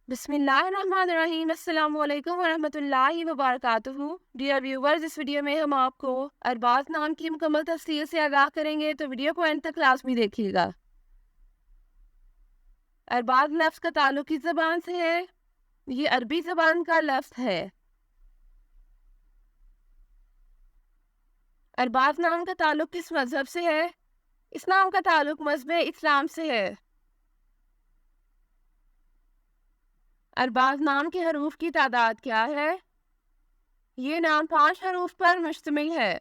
बिस्मिल्लाहिर्रहमानिर्रहीम। अस्सलाम वालेकुम वरहमतुल्लाहि वबरकातुहू। डियर व्यूवर्स, इस वीडियो में हम आपको अरबाज नाम की मुकम्मल तफसीर से आगाह करेंगे, तो वीडियो को एंड तक लाजमी देखिएगा। अरबाज लफ्ज़ का ताल्लुक किस ज़बान से है? ये अरबी ज़बान का लफ्ज़ है। अरबाज नाम का ताल्लुक किस मज़हब से है? इस नाम का ताल्लुक मज़हब इस्लाम से है। अरबाज नाम के हरूफ की तादाद क्या है? ये नाम 5 हरूफ पर मुश्तमिल है।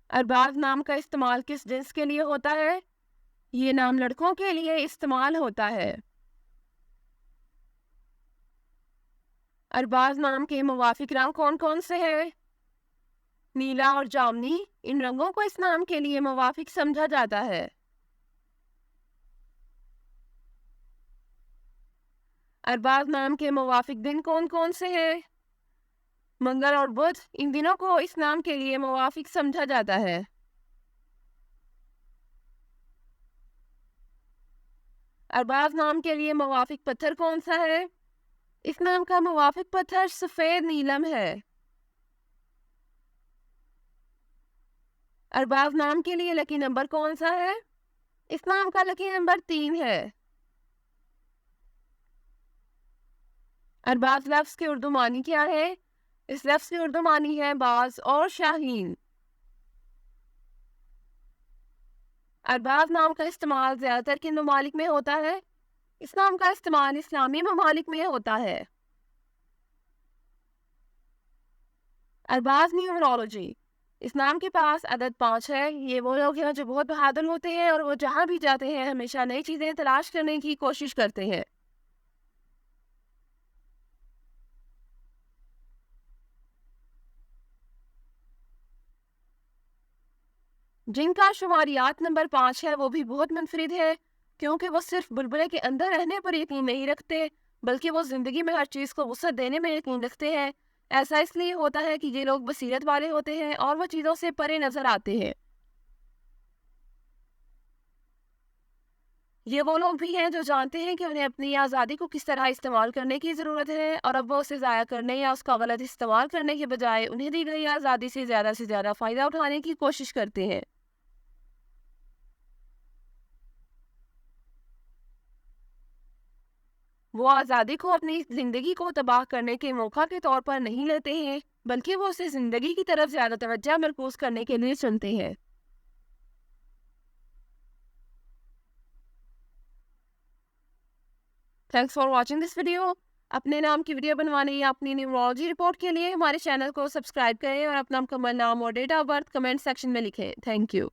अरबाज नाम का इस्तेमाल किस जिन्स के लिए होता है? ये नाम लड़कों के लिए इस्तेमाल होता है। अरबाज नाम के मुवाफिक रंग कौन कौन से हैं? नीला और जामुनी। इन रंगों को इस नाम के लिए मुवाफिक समझा जाता है। अरबाज नाम के मुवाफिक दिन कौन कौन से हैं? मंगल और बुध। इन दिनों को इस नाम के लिए मुवाफिक समझा जाता है। अरबाज नाम के लिए मुवाफिक पत्थर कौन सा है? इस नाम का मुवाफिक पत्थर सफेद नीलम है। अरबाज नाम के लिए लकी नंबर कौन सा है? इस नाम का लकी नंबर 3 है। अरबाज लफ्ज़ के उर्दू मानी क्या है? इस लफ्ज़ की उर्दू मानी है बाज और शाहीन। अरबाज नाम का इस्तेमाल ज़्यादातर किन ममालिक में होता है? इस नाम का इस्तेमाल इस्लामी ममालिक में होता है। अरबाज न्यूमरोलॉजी। इस नाम के पास अदद 5 है। ये वो लोग हैं जो बहुत बहादुर होते हैं और वो जहाँ भी जाते हैं हमेशा नई चीज़ें तलाश करने की कोशिश करते हैं। जिनका शुमारियात नंबर 5 है वो भी बहुत मुनफरिद है, क्योंकि वो सिर्फ बुलबुले के अंदर रहने पर यकीन नहीं रखते, बल्कि वो ज़िंदगी में हर चीज़ को वसअत देने में यकीन रखते हैं। ऐसा इसलिए होता है कि ये लोग बसीरत वाले होते हैं और वो चीज़ों से परे नज़र आते हैं। ये वो लोग भी हैं जो जानते हैं कि उन्हें अपनी आज़ादी को किस तरह इस्तेमाल करने की ज़रूरत है, और अब वो उसे ज़ाया करने या उसका गलत इस्तेमाल करने के बजाय उन्हें दी गई आज़ादी से ज़्यादा फ़ायदा उठाने की कोशिश करते हैं। वो आज़ादी को अपनी ज़िंदगी को तबाह करने के मौका के तौर पर नहीं लेते हैं, बल्कि वो उसे ज़िंदगी की तरफ ज़्यादा तवज्जो मरकूज़ करने के लिए चुनते हैं। Thanks for watching this video. अपने नाम की वीडियो बनवाने या अपनी न्यूमरोलॉजी रिपोर्ट के लिए हमारे चैनल को सब्सक्राइब करें और अपना मुकम्मल नाम और date of birth comment section में लिखें। Thank you.